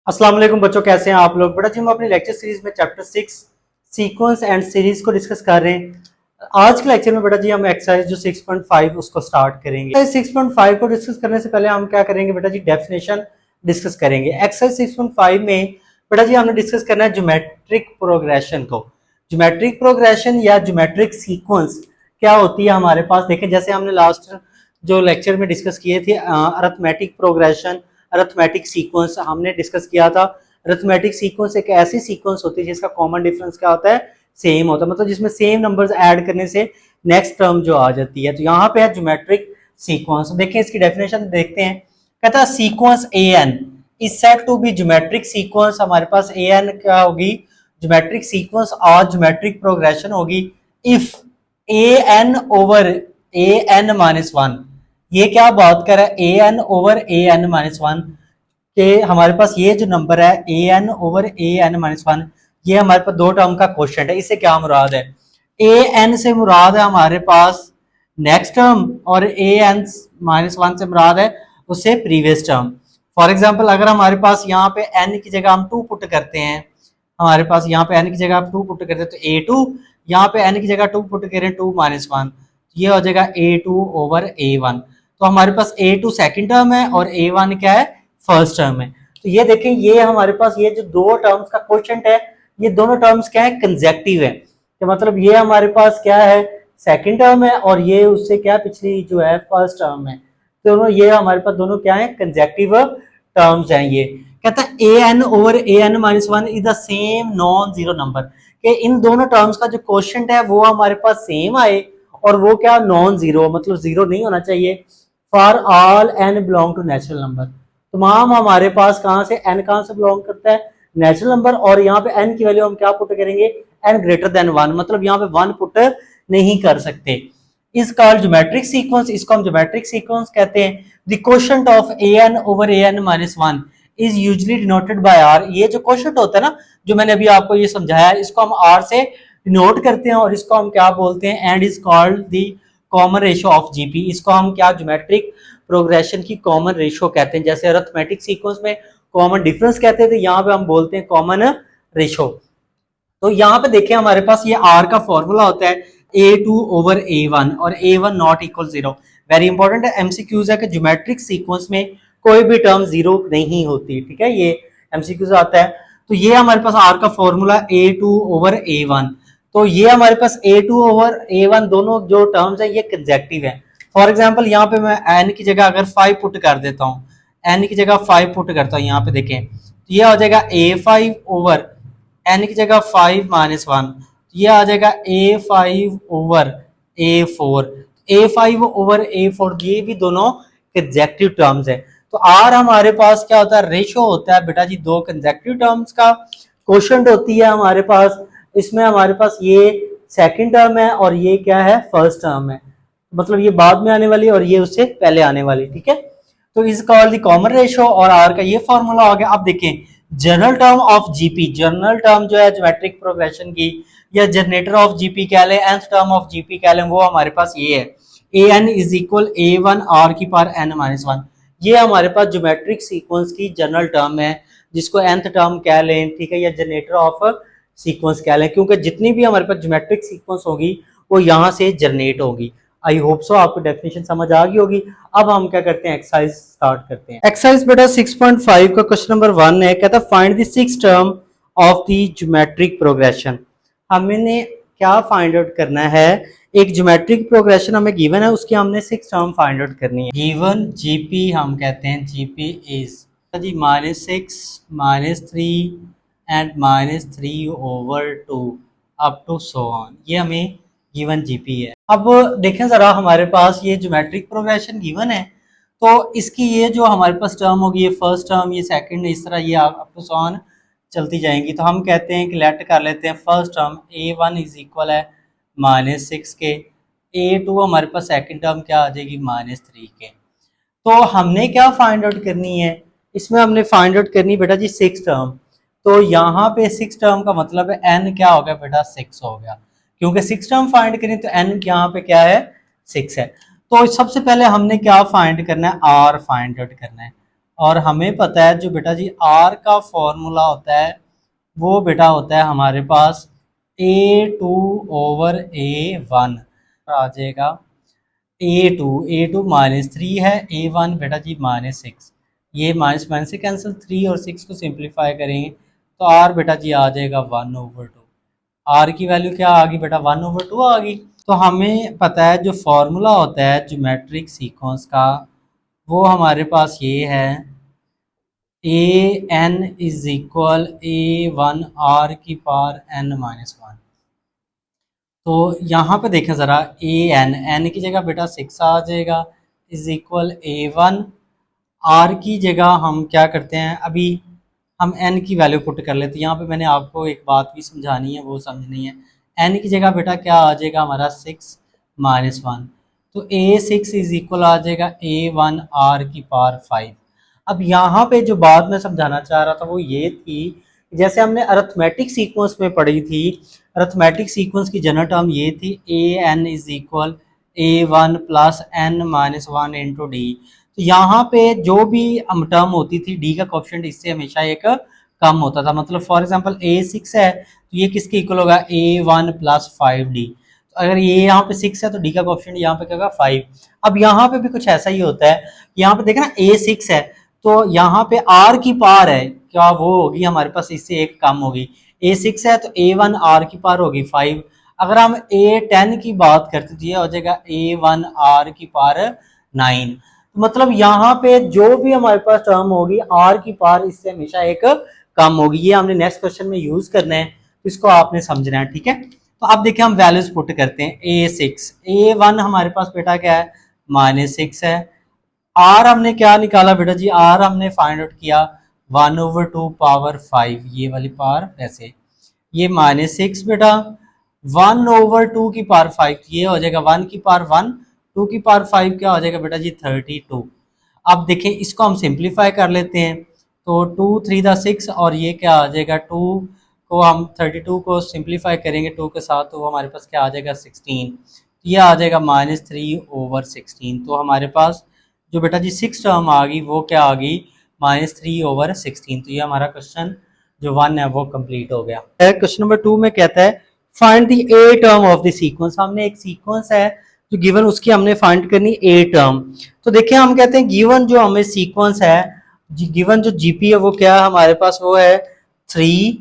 अस्सलाम वालेकुम बच्चों, कैसे हैं आप लोग। बेटा जी हम अपनी लेक्चर सीरीज में चैप्टर 6 सीक्वेंस एंड सीरीज को डिस्कस कर रहे हैं। आज के लेक्चर में बेटा जी हम एक्सरसाइज जो 6.5 उसको स्टार्ट करेंगे। एक्सरसाइज 6.5 को डिस्कस करने से पहले हम क्या करेंगे बेटा जी, डेफिनेशन डिस्कस करेंगे। एक्सरसाइज 6.5 में बेटा जी हमने डिस्कस करना है ज्योमेट्रिक प्रोग्रेशन को। ज्योमेट्रिक प्रोग्रेशन या ज्योमेट्रिक सीक्वेंस क्या होती है हमारे पास। देखें, जैसे हमने लास्ट जो लेक्चर में डिस्कस किए थे अरिथमेटिक प्रोग्रेशन, अरिथमेटिक सीक्वेंस हमने डिस्कस किया था। अरिथमेटिक सीक्वेंस एक ऐसी सीक्वेंस होती है जिसका कॉमन डिफरेंस क्या होता है, सेम होता है, मतलब जिसमें सेम नंबर्स ऐड करने से नेक्स्ट टर्म जो आ जाती है। तो यहाँ पे है ज्योमेट्रिक सीक्वेंस। देखें इसकी डेफिनेशन देखते हैं। कहता है sequence a n is said to be geometric sequence. हमारे पास ए एन क्या होगी, ज्योमेट्रिक सीक्वेंस और ज्योमेट्रिक प्रोग्रेशन होगी if a n over a n minus one. ये क्या बात कर रहा है, a n over a n minus one के हमारे पास ये जो नंबर है a n over a n minus one, ये हमारे पास दो टर्म का क्वेश्चन है। इससे क्या मुराद है, ए एन से मुराद है हमारे पास नेक्स्ट टर्म और ए एन माइनस वन से मुराद है उससे प्रीवियस टर्म। फॉर एग्जाम्पल अगर हमारे पास यहाँ पे एन की जगह हम टू पुट करते हैं, हमारे पास यहाँ पे एन की जगह आप टू पुट करते हैं तो ए टू, यहाँ पे एन की जगह टू पुट करें टू माइनस वन, ये हो जाएगा ए टू ओवर ए वन। तो हमारे पास ए टू सेकेंड टर्म है और ए वन क्या है, फर्स्ट टर्म है। तो ये देखें, ये हमारे पास ये जो दो टर्म्स का क्वोशिएंट है, ये दोनों टर्म्स क्या है, कंसेक्टिव है। तो मतलब ये हमारे पास क्या है, सेकंड टर्म है और ये उससे क्या पिछली जो है फर्स्ट टर्म है। तो ये हमारे पास दोनों क्या है, कंसेक्टिव टर्म्स हैं। ये कहता है a n over a n minus one is the same non zero number, कि इन दोनों टर्म्स का जो क्वोशिएंट है वो हमारे पास सेम आए और वो क्या नॉन जीरो, मतलब जीरो नहीं होना चाहिए। For all n belong to natural number, तमाम हमारे पास कहां से, एन कहां से बिलोंग करता है, नेचुरल नंबर। और यहाँ पे एन की वैल्यू हम क्या पुट करेंगे, एन ग्रेटर देन वन, मतलब यहाँ पे वन पुट नहीं कर सकते। इस कॉल्ड ज्योमेट्रिक सीक्वेंस, इसको हम ज्योमेट्रिक सीक्वेंस कहते हैं। The quotient of a n over a n minus one is usually denoted by r. ये जो क्वोशिएंट होता है ना, जो मैंने अभी आपको ये समझाया, इसको हम आर से डिनोट करते हैं और इसको हम क्या बोलते हैं, and is called the common ratio of GP. इसको हम क्या, ज्योमेट्रिक प्रोग्रेशन की कॉमन रेशियो कहते हैं। जैसे अरिथमेटिक सीक्वेंस में कॉमन डिफरेंस कहते थे, यहाँ पे हम बोलते हैं कॉमन रेशियो। तो यहाँ पे देखें हमारे पास ये आर का फॉर्मूला होता है a two over a one और a one not equal zero. Very important है, एमसीक्यूज है कि ज्योमेट्रिक सीक्वेंस में कोई भी टर्म जीरो नहीं होती। ठीक है, ये एमसीक्यूज आता है। तो ये हमारे पास आर का formula a two over a one. तो ये हमारे पास a two over a one दोनों जो टर्म्स है ये कंसेक्टिव है। फॉर एग्जाम्पल यहाँ पे मैं एन की जगह अगर फाइव पुट कर देता हूँ, एन की जगह फाइव पुट करता हूँ, यहाँ पे देखें तो ये हो जाएगा ए फाइव ओवर एन की जगह फाइव माइनस वन, ये आ जाएगा ए फाइव ओवर ए फोर। ए फाइव ओवर ए फोर ये भी दोनों कंसेक्टिव टर्म्स है। तो आर हमारे पास क्या होता है, रेशियो होता है बेटा जी दो कंसेक्टिव टर्म्स का। क्वोशिएंट होती है हमारे पास, इसमें हमारे पास ये सेकंड टर्म है और ये क्या है, फर्स्ट टर्म है, मतलब ये बाद में आने वाली और ये उससे पहले आने वाली। ठीक है, तो इस कॉल्ड द कॉमन रेशियो और आर का ये फॉर्मूला हो गया। अब देखें general term of GP, general term जो है ज्योमेट्रिक प्रोग्रेशन की, या जनरेटर ऑफ जीपी कह लें, nth टर्म ऑफ जीपी कह लें, वो हमारे पास ये है a n is equal a one r की पावर एन माइनस वन। ये हमारे पास ज्योमेट्रिक सीक्वेंस की जनरल टर्म है, जिसको nth टर्म कह लें, ठीक है, या जनरेटर ऑफ सीक्वेंस कह लें, क्योंकि जितनी भी हमारे पास ज्योमेट्रिक सीक्वेंस होगी वो यहाँ से जनरेट होगी। आई होप सो आपको डेफिनेशन समझ आ गई होगी। अब हम क्या करते हैं, एक्सरसाइज स्टार्ट करते हैं। एक्सरसाइज बेटा 6.5 का क्वेश्चन नंबर 1 है, कहता है find the six term of the geometric progression. हमने क्या फाइंड आउट करना है, एक ज्योमेट्रिक प्रोग्रेशन हमें गिवन है, उसकी हमने सिक्स टर्म फाइंड आउट करनी है। गिवन जीपी हम कहते हैं, GP is G minus six minus three and minus three over two up to so on, ये हमें गिवन जीपी है। अब देखें जरा, हमारे पास ये ज्योमेट्रिक प्रोग्रेशन गिवन है, तो इसकी ये जो हमारे पास टर्म होगी, ये फर्स्ट टर्म, ये सेकंड, इस तरह ये अप टू सो ऑन चलती जाएंगी। तो हम कहते हैं कि लेट कर लेते हैं first term A one is equal है माइनस सिक्स के, ए टू हमारे पास सेकंड टर्म क्या आ जाएगी, माइनस थ्री के। तो हमने क्या फाइंड आउट करनी है, इसमें हमने फाइंड आउट करनी बेटा जी सिक्स टर्म। तो यहाँ पे सिक्स टर्म का मतलब है एन क्या हो गया बेटा, सिक्स हो गया, क्योंकि सिक्स टर्म फाइंड करें तो एन यहाँ पे क्या है, सिक्स है। तो सबसे पहले हमने क्या फाइंड करना है, आर फाइंड आउट करना है। और हमें पता है जो बेटा जी आर का फॉर्मूला होता है वो बेटा होता है हमारे पास A2/A1 आ जाएगा। A2 -3 है, A1 बेटा जी -6, ये माइनस माइनस से कैंसिल, 3 और 6 को सिंप्लीफाई करेंगे तो आर बेटा जी आ जाएगा 1/2। आर की वैल्यू क्या आ गई बेटा 1/2 आ गई। तो हमें पता है जो फॉर्मूला होता है ज्योमेट्रिक सीक्वेंस का वो हमारे पास ये है, A n is equal A1 R की पावर n-1। तो यहाँ पे देखें ज़रा, एन की जगह बेटा 6 आ जाएगा, इज इक्वल A1 R की जगह हम क्या करते हैं, अभी हम n की वैल्यू पुट कर लेते हैं। यहाँ पे मैंने आपको एक बात भी समझानी है, वो समझनी है। n की जगह बेटा क्या आ जाएगा हमारा 6 - 1, तो A6 इज इक्वल आ जाएगा A1 R की पावर 5। अब यहाँ पे जो बात मैं समझाना चाह रहा था वो ये थी, जैसे हमने अरिथमेटिक सीक्वेंस में पढ़ी थी, अरिथमेटिक सीक्वेंस की जनरल टर्म ये थी an is equal A1 plus n-1 into D. तो यहाँ पे जो भी टर्म होती थी डी का कोएफिशिएंट इससे हमेशा एक कम होता था। मतलब फॉर एग्जांपल A6 है तो ये किसके इक्वल होगा, A1 प्लस 5D। तो अगर ये यहाँ पे 6 है तो डी का कोएफिशिएंट यहाँ पे क्या होगा 5। अब यहाँ पे भी कुछ ऐसा ही होता है, यहाँ पे देखना A6 है तो यहाँ पे R की पावर है, क्या वो होगी हमारे पास इससे एक कम होगी। A6 है तो A1 R की पावर होगी 5। अगर हम A10 की बात करते तो ये हो जाएगा A1 R की पावर 9। मतलब यहाँ पे जो भी हमारे पास टर्म होगी R की पावर इससे हमेशा एक कम होगी। ये हमने नेक्स्ट क्वेश्चन में यूज करना है, तो इसको आपने समझना है, ठीक है। तो अब देखिए हम वैल्यूज पुट करते हैं। A6 A1 हमारे पास बेटा क्या है -6 है। आर हमने क्या निकाला बेटा जी, आर हमने फाइंड आउट किया 1/2 पावर 5, ये वाली पावर ऐसे, ये -6 बेटा 1/2 की पावर 5, ये हो जाएगा 1 की पावर 1, 2 की पावर 5 क्या हो जाएगा बेटा जी 32। अब देखें इसको हम सिंप्लीफाई कर लेते हैं, तो 2 3 6 और ये क्या आ जाएगा 2 को हम 32 को सिंप्लीफाई करेंगे 2 के साथ तो हमारे पास क्या आ जाएगा 16, ये आ जाएगा -3/16। तो हमारे पास जो बेटा जी 6 टर्म आ गई वो क्या आ गई -3/16। तो ये हमारा क्वेश्चन जो 1 है वो कंप्लीट हो गया। क्वेश्चन नंबर 2 में कहता है find the a term of the sequence. हमने एक सीक्वेंस है जो गिवन उसकी हमने फाइंड करनी ए टर्म। तो देखिए हम कहते हैं गिवन जो हमें सीक्वेंस है, गिवन जो जीपी है वो क्या है हमारे पास, वो है 3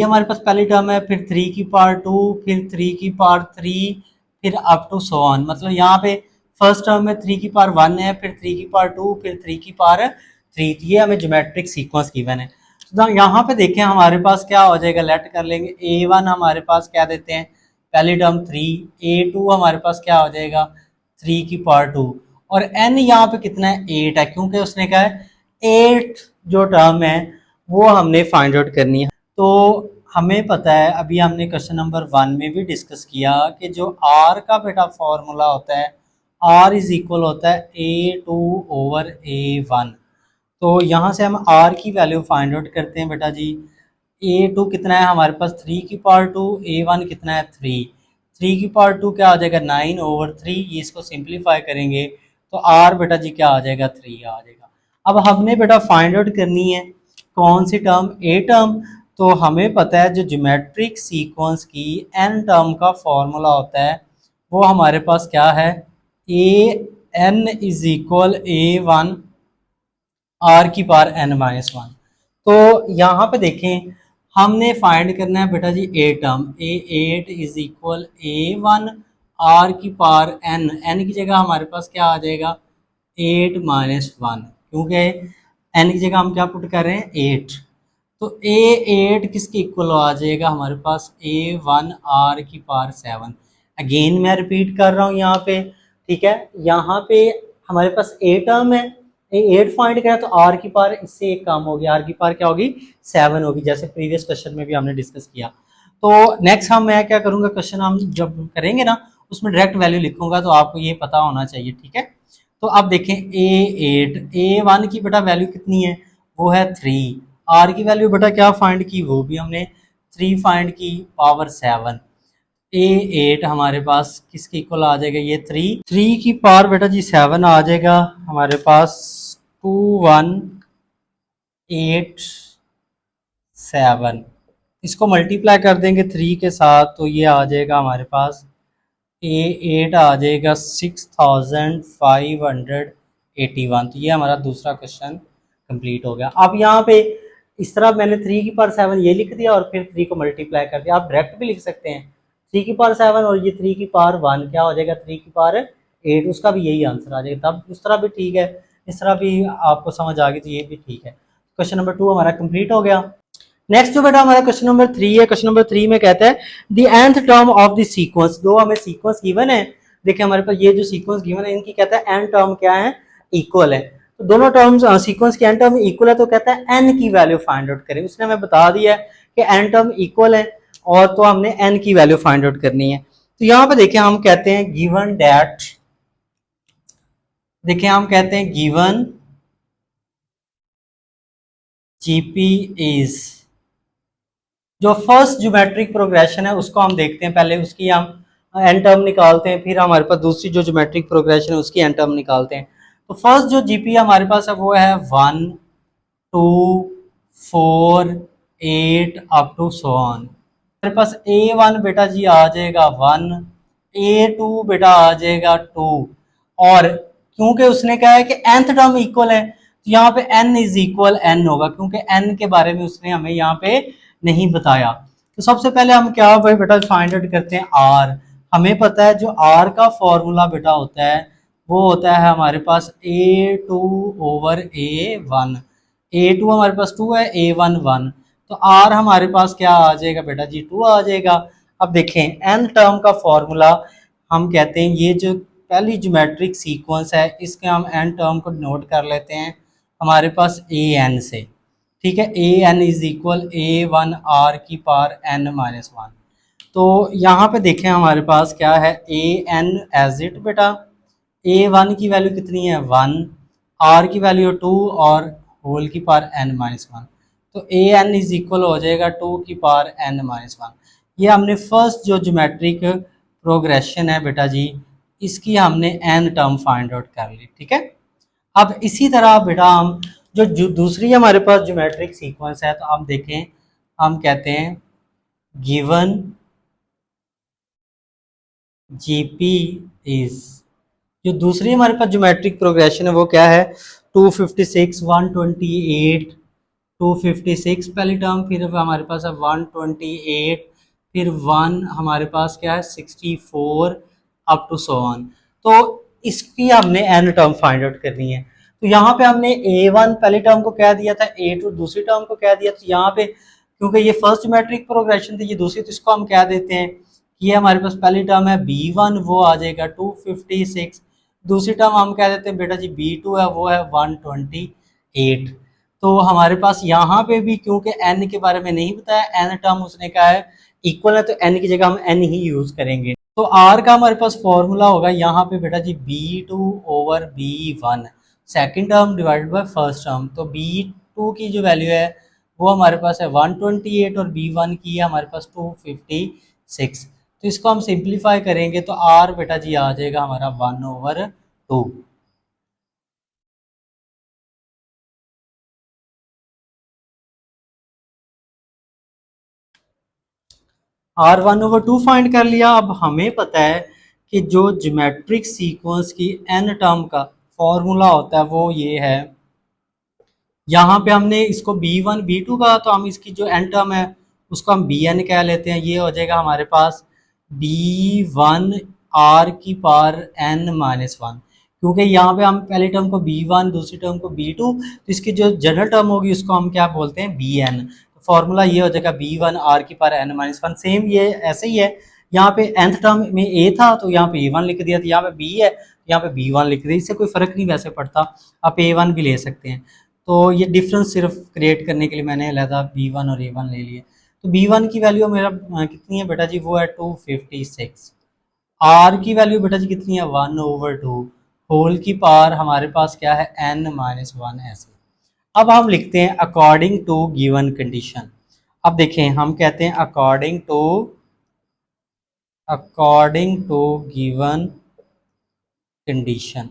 हमारे पास पहली टर्म है, फिर 3 की पावर 2, फिर 3 की पावर 3, फिर अप टू सो ऑन। मतलब यहाँ पे फर्स्ट टर्म में 3 की पावर 1 है, फिर 3 की पावर 2, फिर 3 की पावर 3। ये हमें ज्योमेट्रिक सीक्वेंस गिवन है। तो यहाँ पे देखें हमारे पास क्या हो जाएगा, लेट कर लेंगे A1 हमारे पास क्या देते हैं पहली टर्म 3, A2 हमारे पास क्या हो जाएगा 3 की पावर 2, और n यहाँ पे कितना है 8 है, क्योंकि उसने कहा है 8 जो टर्म है वो हमने फाइंड आउट करनी है। तो हमें पता है, अभी हमने क्वेश्चन नंबर 1 में भी डिस्कस किया कि जो R का बेटा फॉर्मूला होता है R इज इक्वल होता है A2/A1। तो यहाँ से हम R की वैल्यू फाइंड आउट करते हैं बेटा जी। A2 कितना है हमारे पास 3 की पावर 2, A1 कितना है 3, 3 की पावर 2 क्या आ जाएगा 9/3। ये इसको सिंप्लीफाई करेंगे तो R बेटा जी क्या आ जाएगा 3 आ जाएगा। अब हमने बेटा फाइंड आउट करनी है कौन सी टर्म, ए टर्म। तो हमें पता है जो ज्योमेट्रिक सीक्वेंस की एन टर्म का फॉर्मूला होता है वो हमारे पास क्या है, A n is equal A1 R की पावर n-1। तो यहाँ पे देखें हमने फाइंड करना है बेटा जी a term, A8 is equal A1 R की पावर n की जगह हमारे पास क्या आ जाएगा 8-1, क्योंकि n की जगह हम क्या पुट कर रहे हैं 8। तो A8 किसके इक्वल आ जाएगा हमारे पास A1 R की पावर 7। अगेन मैं रिपीट कर रहा हूँ यहाँ पे, ठीक है। यहाँ पे हमारे पास ए टर्म है, A8 फाइंड करा तो R की पावर इससे एक काम होगी, R की पावर क्या होगी 7 होगी, जैसे प्रीवियस क्वेश्चन में भी हमने डिस्कस किया। तो नेक्स्ट मैं क्या करूँगा, क्वेश्चन हम जब करेंगे ना उसमें डायरेक्ट वैल्यू लिखूंगा, तो आपको ये पता होना चाहिए, ठीक है। तो अब देखें A8, A1 की बेटा वैल्यू कितनी है वो है 3, R की वैल्यू बेटा क्या फाइंड की वो भी हमने 3 फाइंड की, पावर 7। A8 हमारे पास किसके इक्वल आ जाएगा, ये 3 की पावर बेटा जी 7 आ जाएगा हमारे पास 2187, इसको मल्टीप्लाई कर देंगे 3 के साथ तो ये आ जाएगा हमारे पास A8 आ जाएगा 6581। तो ये हमारा दूसरा क्वेश्चन कंप्लीट हो गया। अब यहाँ पे इस तरह मैंने 3 की पावर 7 ये लिख दिया और फिर 3 को मल्टीप्लाई कर दिया। आप डायरेक्ट भी लिख सकते हैं 3 की पावर 7 और ये 3 की पावर 1 क्या हो जाएगा 3 की पावर 8, उसका भी यही आंसर आ जाएगा। तब उस तरह भी ठीक है, इस तरह भी आपको समझ आ गई तो ये भी ठीक है। क्वेश्चन नंबर 2 हमारा कंप्लीट हो गया। नेक्स्ट जो बेटा हमारा क्वेश्चन नंबर 3 है। क्वेश्चन नंबर 3 में कहता है the nth term of the sequence. दो हमें सीक्वेंस गिवन है, देखिए हमारे पास ये जो सीक्वेंस गिवन है इनकी कहता है n टर्म क्या है, इक्वल है। तो दोनों टर्म्स सीक्वेंस के n टर्म इक्वल है तो कहता है n की वैल्यू फाइंड आउट करें। उसने हमें बता दिया है कि n टर्म इक्वल है और तो हमने n की वैल्यू फाइंड आउट करनी है। तो यहाँ पे देखिए हम कहते हैं गिवन दैट, देखिए हम कहते हैं गिवन जीपी इज, जो फर्स्ट ज्योमेट्रिक प्रोग्रेशन है उसको हम देखते हैं पहले, उसकी हम एन टर्म निकालते हैं, फिर हमारे पास दूसरी जो ज्योमेट्रिक प्रोग्रेशन है उसकी एन टर्म निकालते हैं। तो फर्स्ट जो जीपी हमारे पास है वो है 1 2 4 8 अप टू सो ऑन। हमारे पास A1 बेटा जी आ जाएगा 1, A2 बेटा आ जाएगा 2, और क्योंकि उसने कहा है कि nth टर्म इक्वल है तो यहाँ पे n इज इक्वल n होगा, क्योंकि n के बारे में उसने हमें यहाँ पे नहीं बताया। तो सबसे पहले हम क्या भाई बेटा फाइंड आउट करते हैं r। हमें पता है जो r का फॉर्मूला बेटा होता है वो होता है हमारे पास A2 ओवर A1। A2 हमारे पास 2 है, A1 1, तो R हमारे पास क्या आ जाएगा बेटा जी 2 आ जाएगा। अब देखें n टर्म का फॉर्मूला हम कहते हैं, ये जो पहली ज्योमेट्रिक सीक्वेंस है इसके हम n टर्म को नोट कर लेते हैं हमारे पास an से, ठीक है। an is equal A1 R की पावर n माइनस 1। तो यहाँ पे देखें हमारे पास क्या है an एज इट बेटा, A1 की वैल्यू कितनी है 1, R की वैल्यू 2 और होल की पावर n माइनस 1। तो an इज इक्वल हो जाएगा 2 की पावर n माइनस 1। ये हमने फर्स्ट जो ज्योमेट्रिक प्रोग्रेशन है बेटा जी इसकी हमने n टर्म फाइंड आउट कर ली, ठीक है। अब इसी तरह बेटा हम जो दूसरी हमारे पास ज्योमेट्रिक सीक्वेंस है तो हम देखें, हम कहते हैं गिवन जीपी इज, जो दूसरी हमारे पास ज्योमेट्रिक प्रोग्रेशन है वो क्या है 256 128 256 पहली टर्म, फिर हमारे पास है 128, फिर 1 हमारे पास क्या है 64 अप टू सो ऑन। तो इसकी हमने एन टर्म फाइंड आउट करनी है। तो यहाँ पे हमने A1 पहली टर्म को कह दिया था, A2 दूसरी टर्म को कह दिया। तो यहाँ पे क्योंकि ये फर्स्ट ज्योमेट्रिक प्रोग्रेशन थी, ये दूसरी, तो इसको हम कह देते हैं ये हमारे पास पहली टर्म है B1 वो आ जाएगा 256, दूसरी टर्म हम कह देते हैं बेटा जी B2 है वो है 128। तो हमारे पास यहाँ पे भी क्योंकि n के बारे में नहीं बताया, n टर्म उसने कहा है इक्वल है तो n की जगह हम n ही यूज करेंगे। तो r का हमारे पास फॉर्मूला होगा यहाँ पे बेटा जी B2 over B1, second term divided by first term. तो B2 की जो वैल्यू है वो हमारे पास है 128 और B1 की है हमारे पास 256। तो इसको हम सिंप्लीफाई करेंगे तो r बेटा जी आ जाएगा हमारा 1/2। R1/2 फाइंड कर लिया। अब हमें पता है कि जो ज्योमेट्रिक सीक्वेंस की n टर्म का फॉर्मूला होता है वो ये है, यहाँ पे हमने इसको B1 B2 का, तो हम इसकी जो n टर्म है उसको हम Bn कह लेते हैं। ये हो जाएगा हमारे पास B1 R की पावर n माइनस 1, क्योंकि यहाँ पे हम पहली टर्म को B1 दूसरी टर्म को B2, तो इसकी जो जनरल टर्म होगी उसको हम क्या बोलते हैं Bn। फॉर्मूला ये हो जाएगा B1 R की पावर n माइनस 1। सेम ये ऐसे ही है, यहाँ पे nth टर्म में A था तो यहाँ पे A1 लिख दिया, तो यहाँ पे B है यहाँ पे B1 लिख दिया। इससे कोई फर्क नहीं वैसे पड़ता, आप A1 भी ले सकते हैं। तो ये डिफरेंस सिर्फ क्रिएट करने के लिए मैंने अलहदा B1 और A1 ले लिए। तो B1 की वैल्यू मेरा कितनी है बेटा जी वो है 256, R की वैल्यू बेटा जी कितनी है 1/2, होल की पावर हमारे पास क्या है n माइनस 1 ऐसे। अब हम लिखते हैं अकॉर्डिंग टू गिवन कंडीशन। अब देखें हम कहते हैं अकॉर्डिंग टू गिवन कंडीशन।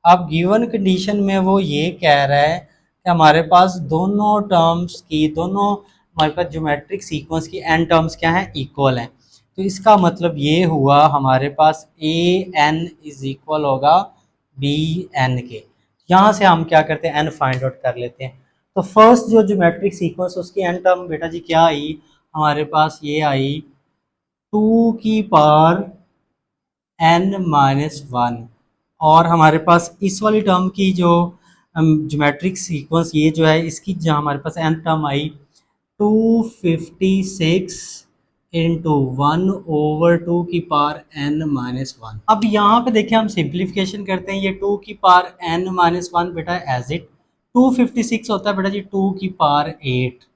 अब गिवन कंडीशन में वो ये कह रहा है कि हमारे पास दोनों टर्म्स की, दोनों हमारे पास ज्योमेट्रिक सीक्वेंस की एन टर्म्स क्या हैं, इक्वल हैं। तो इसका मतलब ये हुआ हमारे पास ए एन इज इक्वल होगा बी एन के। यहाँ से हम क्या करते हैं, एन फाइंड आउट कर लेते हैं। तो फर्स्ट जो ज्योमेट्रिक सीक्वेंस उसकी एन टर्म बेटा जी क्या आई, हमारे पास ये आई 2 की पावर n-1। और हमारे पास इस वाली टर्म की जो ज्योमेट्रिक सीक्वेंस ये जो है इसकी जहाँ हमारे पास n टर्म आई 256 इंटू 1/2 की पावर n-1। अब यहाँ पे देखिए हम सिंप्लीफिकेशन करते हैं, ये 2 की पावर n-1 बेटा एज इट 256 होता है बेटा जी 2 की पावर 8।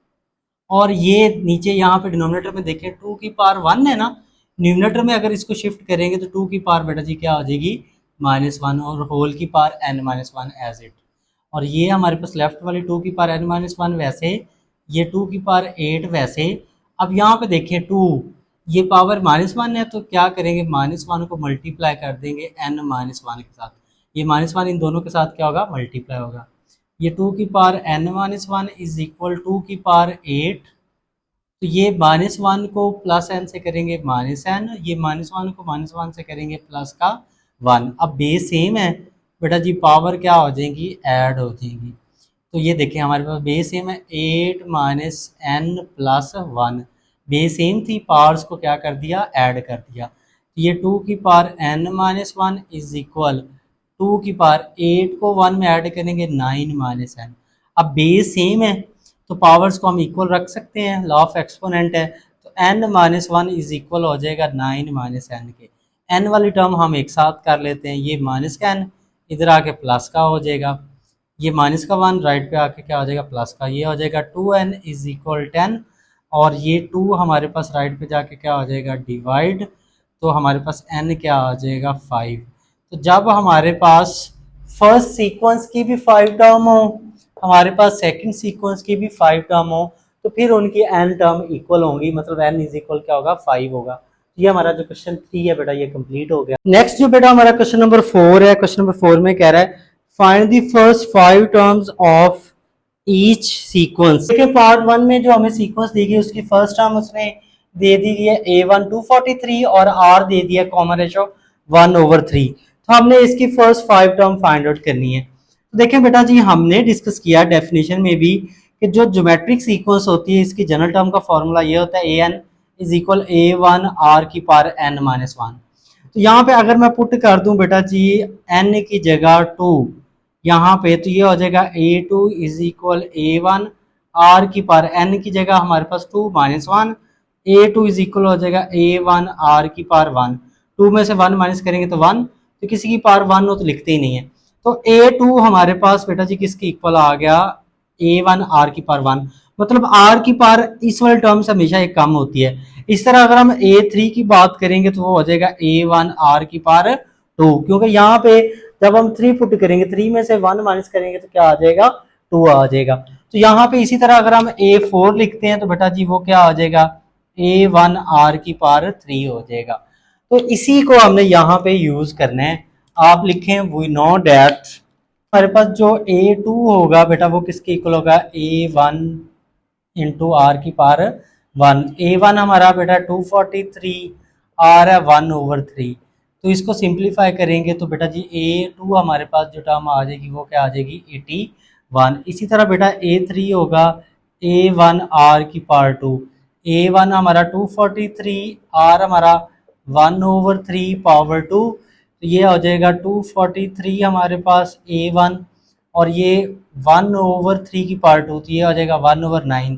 और ये नीचे यहाँ पे डिनोमिनेटर में देखें 2 की पावर 1 है ना, न्यूमिनेटर में अगर इसको शिफ्ट करेंगे तो 2 की पावर बेटा जी क्या हो जाएगी -1 और होल की पावर n-1 एज इट। और ये हमारे पास लेफ्ट वाली 2 की पावर n-1 वैसे, ये 2 की पावर 8 वैसे। अब यहाँ पे देखें 2 ये पावर -1 है तो क्या करेंगे, -1 को मल्टीप्लाई कर देंगे n-1 के साथ। ये -1 इन दोनों के साथ क्या होगा, मल्टीप्लाई होगा। ये 2 की पावर n-1 इज इक्वल 2 की पावर 8। तो ये -1 को प्लस n से करेंगे -n, ये -1 को -1 से करेंगे प्लस का 1। अब बेस सेम है बेटा जी, पावर क्या हो जाएंगी, ऐड हो जाएंगी। तो ये देखें हमारे पास बेस सेम है 8 - n + 1। बेस सेम थी, पावर्स को क्या कर दिया, ऐड कर दिया। ये 2 की पावर n-1 इज इक्वल 2 की पावर 8 को 1 में ऐड करेंगे 9 - n। अब बेस सेम है तो पावर्स को हम इक्वल रख सकते हैं, लॉ ऑफ एक्सपोनेंट है। तो n-1 इज इक्वल हो जाएगा 9 - n के। n वाली टर्म हम एक साथ कर लेते हैं, ये माइनस का n इधर आके प्लस का हो जाएगा, ये -1 राइट पे आके क्या हो जाएगा, प्लस का। ये हो जाएगा 2n इज इक्वल 10 और ये 2 हमारे पास राइट पे जाके क्या हो जाएगा, डिवाइड। तो हमारे पास n क्या आ जाएगा, 5। तो जब हमारे पास फर्स्ट सीक्वेंस की भी 5 टर्म हो, हमारे पास सेकंड सीक्वेंस की भी 5 टर्म हो, तो फिर उनकी n टर्म इक्वल होंगी, मतलब n इज इक्वल क्या होगा, 5 होगा। ये हमारा जो क्वेश्चन 3 है बेटा ये कंप्लीट हो गया। नेक्स्ट जो बेटा हमारा क्वेश्चन नंबर 4 है, क्वेश्चन नंबर 4 में कह रहा है find the first 5 terms of each sequence. देखिए पार्ट 1 में जो हमें सीक्वेंस दी गई उसकी फर्स्ट टर्म उसने दे दी है a1 243 और r दे दिया कॉमन रेशो 1/3। तो हमने इसकी फर्स्ट 5 टर्म फाइंड आउट करनी है। तो देखें बेटा जी हमने डिस्कस किया डेफिनेशन में भी कि जो ज्योमेट्रिक सीक्वेंस होती है इसकी जनरल टर्म का फॉर्मूला ये होता है an is equal a1 r की पावर n-1। तो यहाँ पे अगर मैं पुट कर दूं बेटा जी n की जगह 2 यहाँ पे, तो ये हो जाएगा a2 is equal a1 r की पावर n की जगह हमारे पास 2 - 1, a2 इज इक्वल हो जाएगा a1 r की पावर 1। 2 में से 1 माइनस करेंगे तो 1, तो किसी की पावर 1 हो तो लिखते ही नहीं है। तो a2 हमारे पास बेटा जी किसके इक्वल आ गया, a1 r की पावर 1। मतलब r की पावर इस वाले टर्म से हमेशा एक कम होती है। इस तरह अगर हम a3 की बात करेंगे तो वो हो जाएगा a1 r की पावर 2, क्योंकि यहाँ पे जब हम 3 पुट करेंगे 3 में से 1 माइनस करेंगे तो क्या आ जाएगा, 2 आ जाएगा। तो यहाँ पे इसी तरह अगर हम a4 लिखते हैं तो बेटा जी वो क्या आ जाएगा, a1 r की पावर 3 हो जाएगा। तो इसी को हमने यहाँ पे यूज करना है। आप लिखें वी नो डैट हमारे पास जो a2 होगा बेटा वो किसके इक्वल होगा, a1 इंटू आर की पावर 1। a1 हमारा बेटा 243, r है 1/3। तो इसको सिंप्लीफाई करेंगे तो बेटा जी a2 हमारे पास जो टर्म आ जाएगी वो क्या आ जाएगी, 81। इसी तरह बेटा a3 होगा a1 r की पावर 2। a1 हमारा 243, r हमारा 1/3 पावर 2। तो ये हो जाएगा 243 हमारे पास a1 और ये 1/3 की पावर 2, तो ये आ जाएगा 1/9।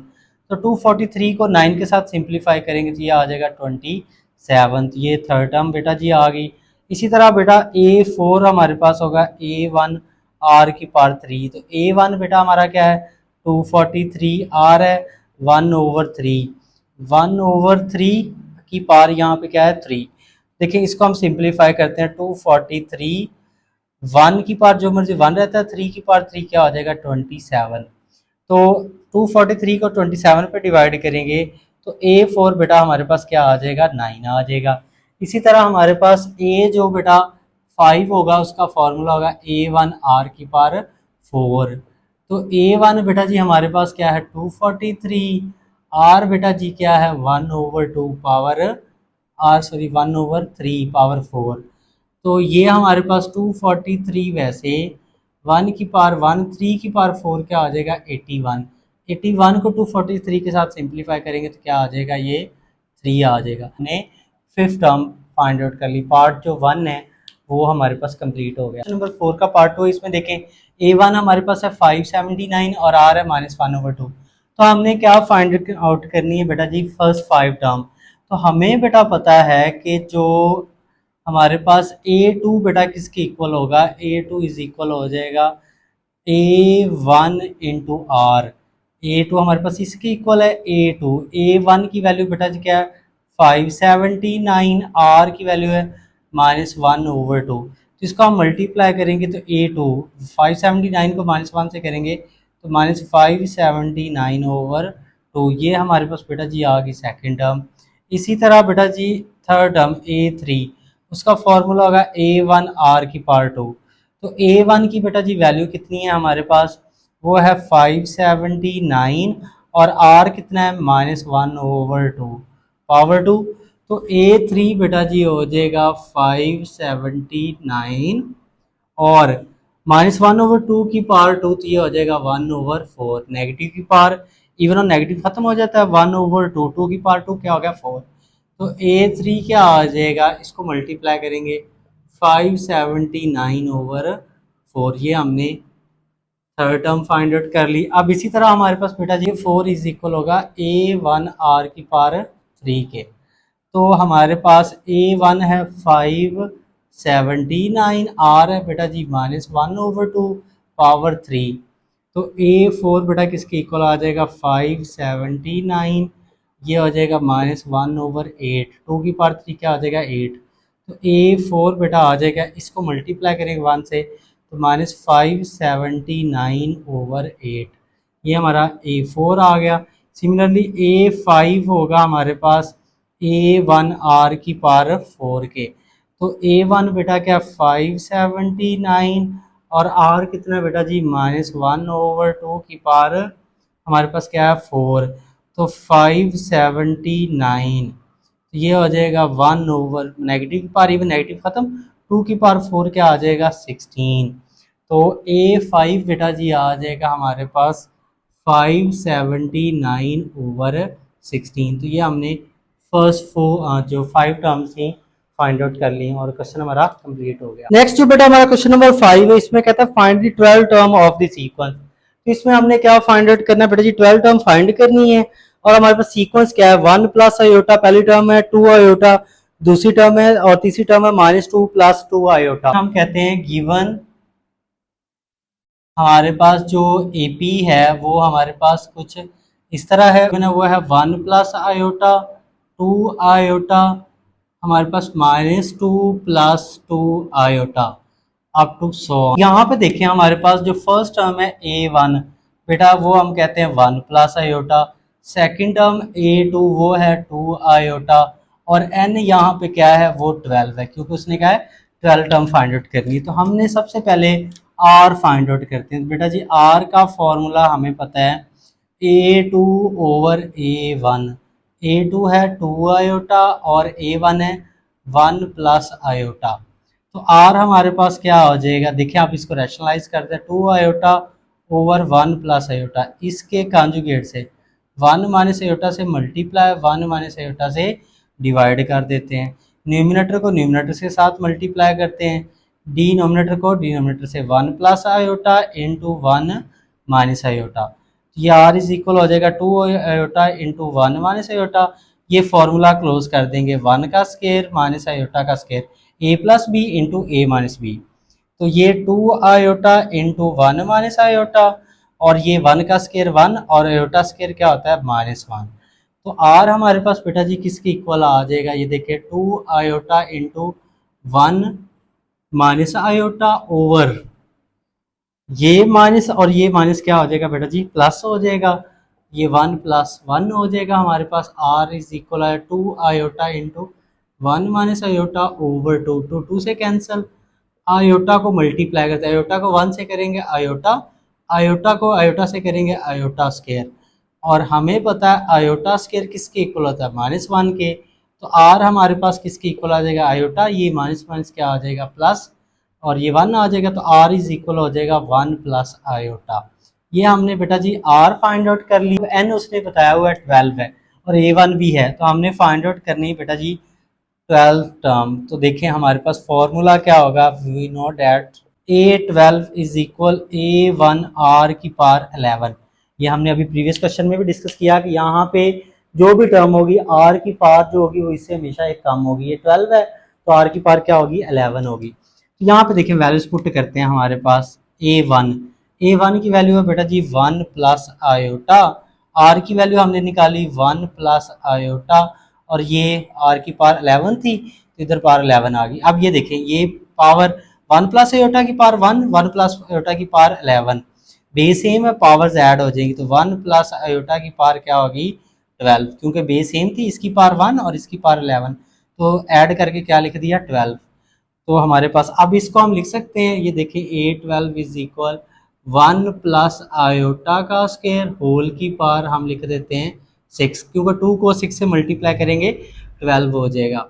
तो 243 को 9 के साथ सिंप्लीफाई करेंगे तो ये आ जाएगा 27। तो ये थर्ड टर्म बेटा जी आ गई। इसी तरह बेटा a4 हमारे पास होगा a1 r की पावर 3। तो a1 बेटा हमारा क्या है, 243, r है 1/3। 1/3 की पावर यहाँ पे क्या है, 3। देखिए इसको हम सिंप्लीफाई करते हैं, 243 1 की पावर जो मर्जी 1 रहता है, 3 की पावर 3 क्या हो जाएगा, 27। तो 243 को 27 पे डिवाइड करेंगे तो a4 बेटा हमारे पास क्या आ जाएगा, 9 आ जाएगा। इसी तरह हमारे पास a जो बेटा 5 होगा उसका फॉर्मूला होगा a1r⁴। तो a1 बेटा जी हमारे पास क्या है 243, r बेटा जी क्या है 1/2 पावर r 1/3 पावर 4। तो ये हमारे पास 243 वैसे 1 की पावर 4 क्या आ जाएगा 81। 81 को 243 के साथ सिंप्लीफाई करेंगे तो क्या आ जाएगा ये 3 आ जाएगा। हमने फिफ्थ टर्म फाइंड आउट कर ली। पार्ट जो 1 है वो हमारे पास कंप्लीट हो गया। नंबर 4 का पार्ट 2 इसमें देखें a1 हमारे पास है 579 और r है -1/2। तो हमने क्या फाइंड आउट करनी है बेटा जी फर्स्ट 5 टर्म। तो हमें बेटा पता है कि जो हमारे पास a2 बेटा किसके इक्वल होगा, a2 इज इक्वल हो जाएगा a1 इंटू आर। a2 हमारे पास इसके इक्वल है a2। a1 की वैल्यू बेटा जी क्या है 579, आर की वैल्यू है -1/2। तो इसको हम मल्टीप्लाई करेंगे तो a2 579 को -1 से करेंगे तो -579/2। ये हमारे पास बेटा जी आ गई सेकेंड टर्म। इसी तरह बेटा जी थर्ड टर्म a3 उसका फॉर्मूला होगा a1r⁴। तो a1 की बेटा जी वैल्यू कितनी है हमारे पास, वो है 579 और r कितना है -1/2 पावर 2। तो a3 बेटा जी हो जाएगा 579 और -1/2 की पावर 2 तो ये हो जाएगा 1/4। नेगेटिव की पावर इवन और नेगेटिव खत्म हो जाता है 1/2, 2 की पावर 2 क्या हो गया 4। तो a3 क्या आ जाएगा, इसको मल्टीप्लाई करेंगे 579/4। ये हमने थर्ड टर्म फाइंड आउट कर ली। अब इसी तरह हमारे पास बेटा जी 4 इज इक्वल होगा a1r⁴ के। तो हमारे पास a1 है 579, r है बेटा जी -1/2 पावर 3। तो a4 बेटा किसके इक्वल आ जाएगा 579, ये हो जाएगा -1/8, 2 की पावर 3 क्या आ जाएगा 8। तो a4 बेटा आ जाएगा, इसको मल्टीप्लाई करेंगे 1 से तो -579/8। ये हमारा a4 आ गया। सिमिलरली a5 होगा हमारे पास a1r⁴ के। तो a1 बेटा क्या 579 और r कितना बेटा जी -1/2 की पावर हमारे पास क्या है 4। तो 579 ये हो जाएगा 1/, नेगेटिव की पावर इवन नेगेटिव खत्म, 2 की पावर 4 क्या आ जाएगा 16। तो a5 बेटा जी आ जाएगा हमारे पास 579/16। तो ये हमने फर्स्ट 4 जो 5 टर्म्स थी फाइंड आउट कर ली और क्वेश्चन हमारा कंप्लीट हो गया। नेक्स्ट जो बेटा हमारा क्वेश्चन नंबर 5 है, इसमें कहता है find the 12 term of the sequence. तो इसमें हमने क्या फाइंड आउट करना है बेटा जी 12 टर्म फाइंड करनी है और हमारे पास सीक्वेंस क्या है 1 + आयोटा पहली टर्म है, 2 आयोटा दूसरी टर्म है और तीसरी टर्म है -2 + 2 आयोटा। हम कहते हैं गिवन हमारे पास जो AP है वो हमारे पास कुछ इस तरह है, वो है 1 + आयोटा 2 आयोटा हमारे पास -2 + 2 आयोटा अप टू 100। यहाँ पे देखें हमारे पास जो फर्स्ट टर्म है a1 बेटा वो हम कहते हैं 1 + आयोटा, सेकंड टर्म a2 वो है 2 आयोटा और n यहाँ पे क्या है वो 12 है, क्योंकि उसने कहा है 12 टर्म फाइंड आउट करनी है। तो हमने सबसे पहले r फाइंड आउट करते हैं। बेटा जी r का फॉर्मूला हमें पता है a2/a1। a2 है 2 आयोटा और a1 है 1 + आयोटा। तो r हमारे पास क्या हो जाएगा, देखिए आप इसको रैशनलाइज करते हैं 2 आयोटा ओवर 1 + आयोटा, इसके कॉन्जुगेट से 1 - आयोटा से मल्टीप्लाई 1 - आयोटा से डिवाइड कर देते हैं। न्यूमिनेटर को न्यूमिनेटर के साथ मल्टीप्लाई करते हैं, डिनोमिनेटर को डिनोमिनेटर से 1 + आयोटा इंटू 1 - आयोटा। ये r इज इक्वल हो जाएगा 2 आयोटा इंटू 1 - आयोटा। ये फॉर्मूला क्लोज कर देंगे 1 का स्केयर - आयोटा का square a + b into a - b। तो ये 2 आयोटा इंटू 1 - आयोटा और ये 1 का स्केयर 1 और आयोटा स्केयर क्या होता है -1। तो r हमारे पास बेटा जी किसके इक्वल आ जाएगा, ये देखिए 2 आयोटा इंटू 1 - आयोटा ओवर ये माइनस और ये माइनस क्या हो जाएगा बेटा जी प्लस हो जाएगा, ये 1 + 1 हो जाएगा हमारे पास। r इज इक्वल है 2 आयोटा इंटू 1 - आयोटा ओवर 2, 2 से कैंसिल आयोटा को मल्टीप्लाई करते हैं, आयोटा को 1 से करेंगे आयोटा, आयोटा को आयोटा से करेंगे आयोटा स्केयर, और हमें पता है आयोटा स्केयर किसके इक्वल होता है, -1 के। तो आर हमारे पास किसके इक्वल आ जाएगा, आयोटा, ये माइनस माइनस क्या आ जाएगा, प्लस, और ये 1 आ जाएगा, तो आर इज इक्वल हो जाएगा 1 प्लस आयोटा। ये हमने बेटा जी आर फाइंड आउट कर ली, एन उसने बताया हुआ है 12 है, और A1 भी है, तो हमने फाइंड आउट करनी है बेटा जी 12 टर्म। तो देखें हमारे पास फॉर्मूला क्या होगा, we know that A12 is equal A1 R की पावर 11। ये हमने अभी प्रीवियस क्वेश्चन में भी डिस्कस किया कि यहाँ पे जो भी टर्म होगी R की पावर जो होगी वो इससे हमेशा एक कम होगी, ये 12 है तो R की पावर क्या होगी, 11 होगी। तो यहाँ पे देखें वैल्यूज पुट करते हैं, हमारे पास A1 की वैल्यू है बेटा जी 1 प्लस आयोटा, R की वैल्यू हमने निकाली 1 प्लस आयोटा, और ये R की पावर 11 थी तो इधर पावर 11 आ गई। अब ये देखें ये पावर 1 प्लस आयोटा की पावर 1, 1 प्लस आयोटा की पावर 11, बेस सेम है, पावर्स ऐड हो जाएंगी, तो 1 प्लस आयोटा की पावर क्या होगी 12, क्योंकि बेस सेम थी, इसकी पावर 1 और इसकी पावर 11, तो ऐड करके क्या लिख दिया 12। तो हमारे पास अब इसको हम लिख सकते हैं, ये देखिए A12 is equal 1 plus iota का स्क्वायर होल की पावर हम लिख देते हैं 6, क्योंकि 2 को 6 से मल्टीप्लाई करेंगे 12 हो जाएगा।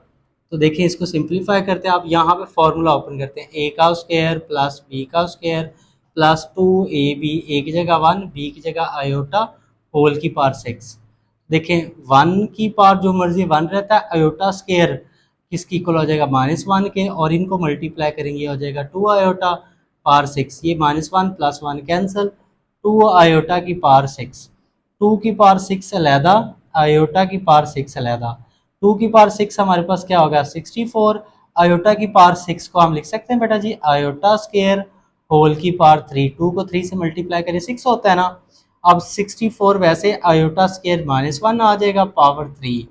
तो देखिए इसको सिंप्लीफाई करते हैं, आप यहाँ पे फॉर्मूला ओपन करते हैं, A का स्क्वायर प्लस B का स्क्वायर प्लस 2AB, A की जगह 1, B की जगह आयोटा, होल की पावर 6। देखें 1 की पावर जो मर्जी 1 रहता है, आयोटा स्क्वायर किसकी इक्वल हो जाएगा -1 के, और इनको मल्टीप्लाई करेंगे हो जाएगा 2 आयोटा पावर 6, ये -1 प्लस 1 कैंसिल, 2 आयोटा की पावर 6, 2 की पावर 6 अलहदा, आयोटा की पावर 6 अलहदा, 2 की पावर 6 हमारे पास क्या होगा 64, आयोटा की पावर 6 को हम लिख सकते हैं बेटा जी आयोटा स्क्वायर होल की पावर 3, 2 को 3 से मल्टीप्लाई करें 6 होता है ना। अब 64 वैसे आयोटा स्क्वायर -1 आ जाएगा पावर 3,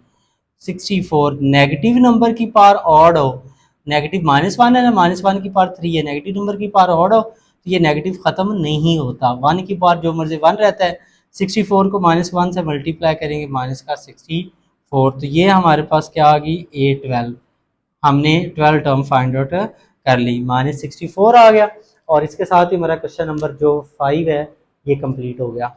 64 नेगेटिव नंबर की पावर ऑड हो, नेगेटिव -1 है ना, -1 की पावर 3 है, नेगेटिव नंबर की पावर ऑड हो तो ये नेगेटिव खत्म नहीं होता, 1 की पावर जो मर्जी 1 रहता है, 64 को -1 से मल्टीप्लाई करेंगे माइनस का 64, तो ये हमारे पास क्या आ गई A12, हमने 12 टर्म फाइंड आउट कर ली, -64 आ गया, और इसके साथ ही हमारा क्वेश्चन नंबर जो 5 है ये कंप्लीट हो गया।